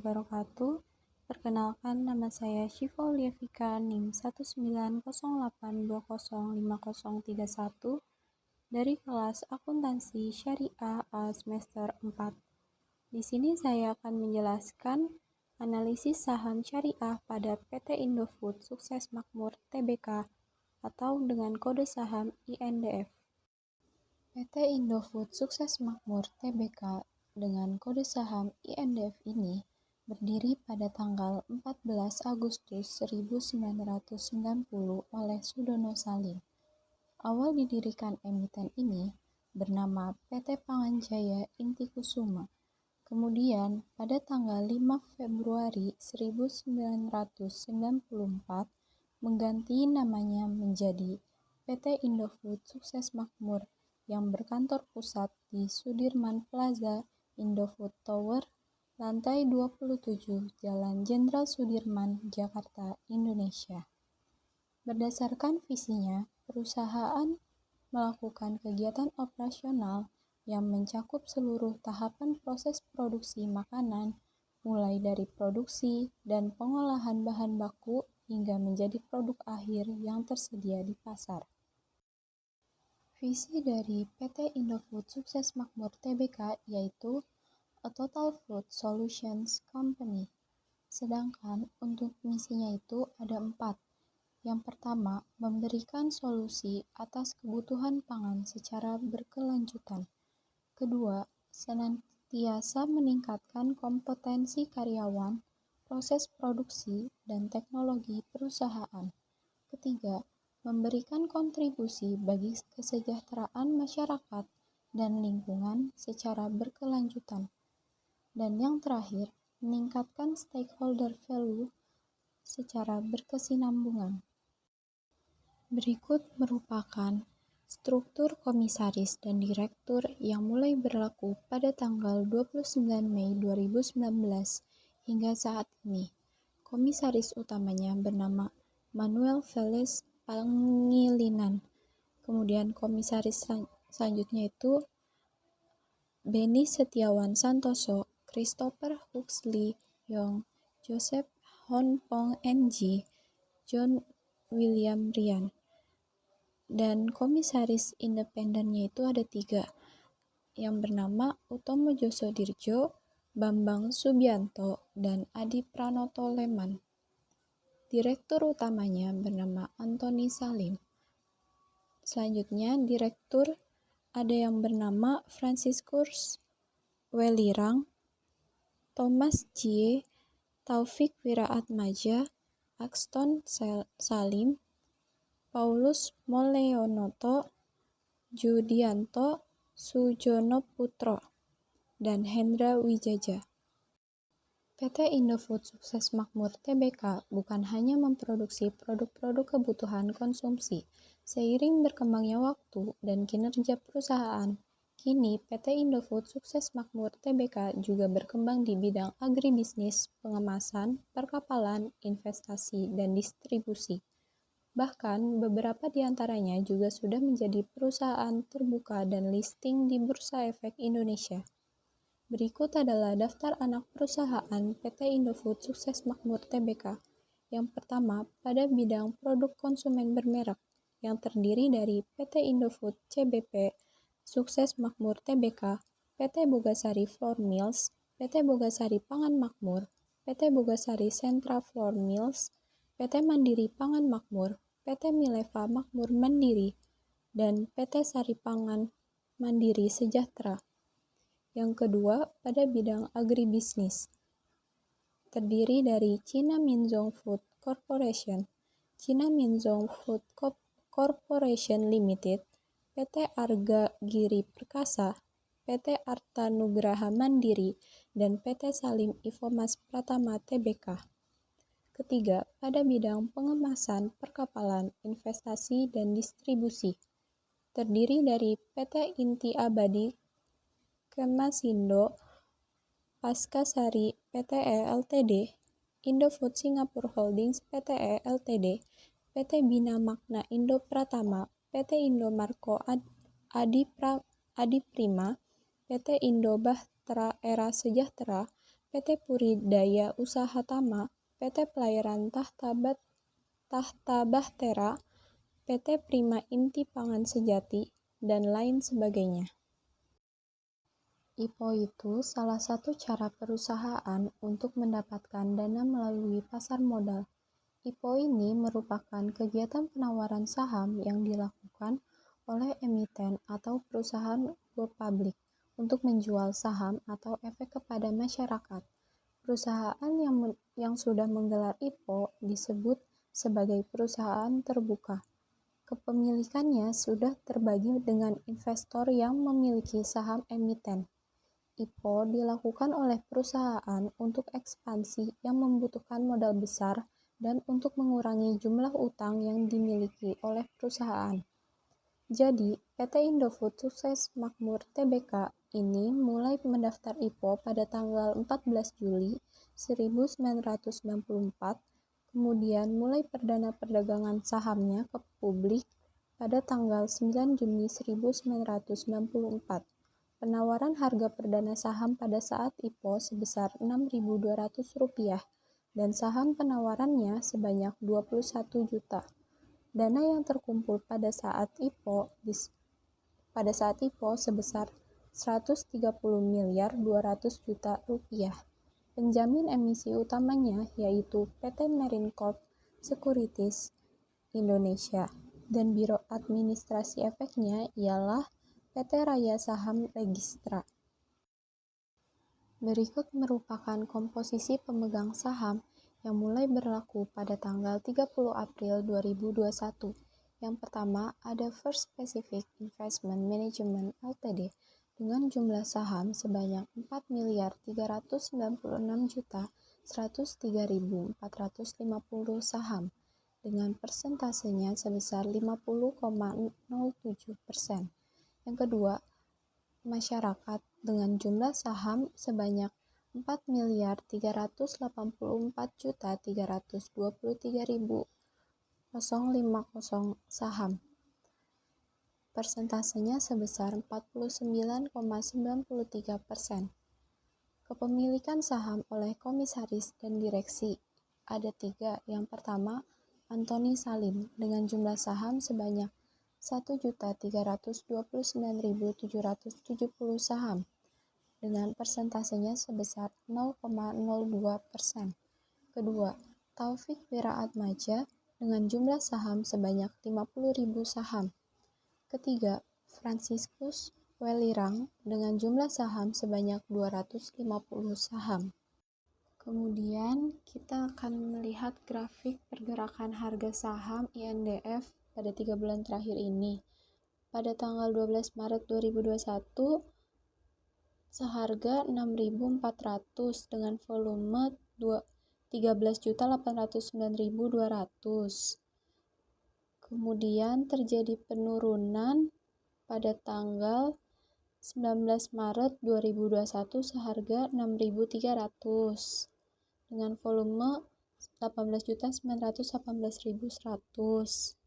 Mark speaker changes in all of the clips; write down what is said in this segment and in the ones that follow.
Speaker 1: wabarakatuh. Perkenalkan, nama saya Syifa Auliafika, NIM 19082050031 dari kelas Akuntansi Syariah semester 4. Di sini saya akan menjelaskan analisis saham syariah pada PT Indofood Sukses Makmur Tbk atau dengan kode saham INDF. PT Indofood Sukses Makmur Tbk dengan kode saham INDF ini berdiri pada tanggal 14 Agustus 1990 oleh Sudono Salim. Awal didirikan emiten ini bernama PT Panganjaya Inti Kusuma. Kemudian pada tanggal 5 Februari 1994 mengganti namanya menjadi PT Indofood Sukses Makmur yang berkantor pusat di Sudirman Plaza Indofood Tower, lantai 27, Jalan Jenderal Sudirman, Jakarta, Indonesia. Berdasarkan visinya, perusahaan melakukan kegiatan operasional yang mencakup seluruh tahapan proses produksi makanan, mulai dari produksi dan pengolahan bahan baku hingga menjadi produk akhir yang tersedia di pasar. Visi dari PT Indofood Sukses Makmur Tbk yaitu A Total Food Solutions Company. Sedangkan untuk misinya itu ada 4. Yang pertama, memberikan solusi atas kebutuhan pangan secara berkelanjutan. Kedua, senantiasa meningkatkan kompetensi karyawan, proses produksi, dan teknologi perusahaan. Ketiga, memberikan kontribusi bagi kesejahteraan masyarakat dan lingkungan secara berkelanjutan. Dan yang terakhir, meningkatkan stakeholder value secara berkesinambungan. Berikut merupakan struktur komisaris dan direktur yang mulai berlaku pada tanggal 29 Mei 2019 hingga saat ini. Komisaris utamanya bernama Manuel Velez Pangilinan. Kemudian komisaris selanjutnya itu Beni Setiawan Santoso, Christopher Huxley Young, Joseph Honpong NG, John William Ryan. Dan komisaris independennya itu ada 3, yang bernama Utomo Josodirjo, Bambang Subianto, dan Adi Pranoto Leman. Direktur utamanya bernama Antoni Salim. Selanjutnya direktur ada yang bernama Franciscus Welirang, Thomas J. Taufik Wiraatmaja, Axton Salim, Paulus Moleonoto, Judianto Sujono Putro, dan Hendra Wijaja. PT Indofood Sukses Makmur Tbk bukan hanya memproduksi produk-produk kebutuhan konsumsi. Seiring berkembangnya waktu dan kinerja perusahaan, kini PT Indofood Sukses Makmur Tbk juga berkembang di bidang agribisnis, pengemasan, perkapalan, investasi, dan distribusi. Bahkan, beberapa di antaranya juga sudah menjadi perusahaan terbuka dan listing di Bursa Efek Indonesia. Berikut adalah daftar anak perusahaan PT Indofood Sukses Makmur Tbk. Yang pertama, pada bidang produk konsumen bermerek, yang terdiri dari PT Indofood CBP, Sukses Makmur Tbk, PT Bogasari Flour Mills, PT Bogasari Pangan Makmur, PT Bogasari Sentra Flour Mills, PT Mandiri Pangan Makmur, PT Mileva Makmur Mandiri, dan PT Sari Pangan Mandiri Sejahtera. Yang kedua, pada bidang agribisnis, terdiri dari China Minzhong Food Corporation, China Minzhong Food Corporation Limited, PT Arga Giri Perkasa, PT Arta Nugraha Mandiri, dan PT Salim Infomas Pratama Tbk. Ketiga, pada bidang pengemasan, perkapalan, investasi, dan distribusi, terdiri dari PT Inti Abadi Kemasindo, Paskasari Pte Ltd, Indofood Singapore Holdings Pte Ltd, PT Bina Makna Indo Pratama, PT Indo Marko Adi Prima, PT Indo Bahtera Era Sejahtera, PT Puri Daya Usaha Tama, PT Pelayaran Tahta Bahtera, PT Prima Inti Pangan Sejati, dan lain sebagainya. IPO itu salah satu cara perusahaan untuk mendapatkan dana melalui pasar modal. IPO ini merupakan kegiatan penawaran saham yang dilakukan oleh emiten atau perusahaan go public untuk menjual saham atau efek kepada masyarakat. Perusahaan yang sudah menggelar IPO disebut sebagai perusahaan terbuka. Kepemilikannya sudah terbagi dengan investor yang memiliki saham emiten. IPO dilakukan oleh perusahaan untuk ekspansi yang membutuhkan modal besar dan untuk mengurangi jumlah utang yang dimiliki oleh perusahaan. Jadi, PT Indofood Sukses Makmur Tbk ini mulai mendaftar IPO pada tanggal 14 Juli 1994, kemudian mulai perdana perdagangan sahamnya ke publik pada tanggal 9 Juni 1994. Penawaran harga perdana saham pada saat IPO sebesar Rp6.200 dan saham penawarannya sebanyak 21 juta. Dana yang terkumpul pada saat IPO sebesar Rp130.200.000.000. Penjamin emisi utamanya yaitu PT Marine Corp Securities Indonesia dan Biro Administrasi Efeknya ialah PT Raya Saham Registra. Berikut merupakan komposisi pemegang saham yang mulai berlaku pada tanggal 30 April 2021. Yang pertama ada First Pacific Investment Management Ltd dengan jumlah saham sebanyak 4.396.103.450 saham dengan persentasenya sebesar 50,07%. Yang kedua, masyarakat dengan jumlah saham sebanyak 4.384.323.050 saham. Persentasenya sebesar 49,93%. Kepemilikan saham oleh komisaris dan direksi ada 3. Yang pertama, Antoni Salim dengan jumlah saham sebanyak 1.329.770 saham dengan persentasenya sebesar 0,02%. Kedua, Taufik Wiraatmaja dengan jumlah saham sebanyak 50.000 saham. Ketiga, Franciscus Welirang dengan jumlah saham sebanyak 250 saham. Kemudian kita akan melihat grafik pergerakan harga saham INDF pada 3 bulan terakhir ini. Pada tanggal 12 Maret 2021, seharga 6.400 dengan volume 13.809.200. Kemudian terjadi penurunan pada tanggal 19 Maret 2021 seharga 6.300 dengan volume 18.918.100.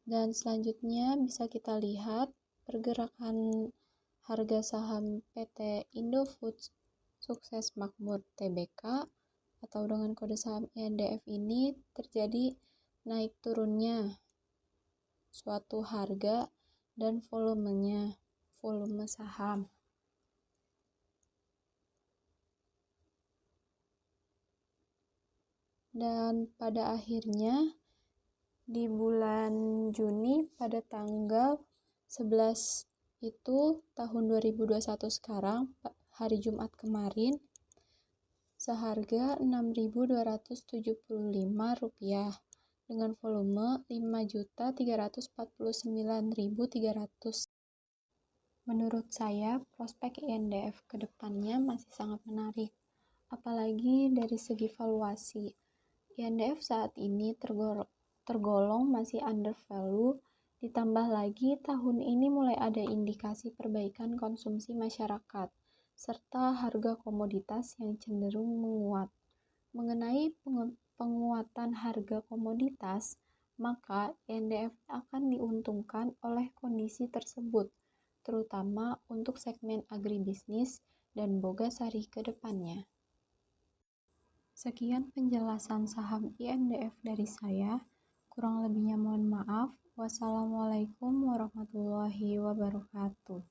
Speaker 1: Dan selanjutnya bisa kita lihat pergerakan harga saham PT Indofood Sukses Makmur Tbk atau dengan kode saham INDF ini terjadi naik turunnya suatu harga dan volume saham. Dan pada akhirnya di bulan Juni pada tanggal 11 itu tahun 2021 sekarang, hari Jumat kemarin, seharga Rp6.275 dengan volume 5.349.300. Menurut saya, prospek INDF ke depannya masih sangat menarik, apalagi dari segi valuasi. INDF saat ini tergolong masih undervalue, ditambah lagi tahun ini mulai ada indikasi perbaikan konsumsi masyarakat, serta harga komoditas yang cenderung menguat. Mengenai penguatan harga komoditas, maka INDF akan diuntungkan oleh kondisi tersebut, terutama untuk segmen agribisnis dan Bogasari ke depannya. Sekian penjelasan saham INDF dari saya. Kurang lebihnya mohon maaf. Wassalamualaikum warahmatullahi wabarakatuh.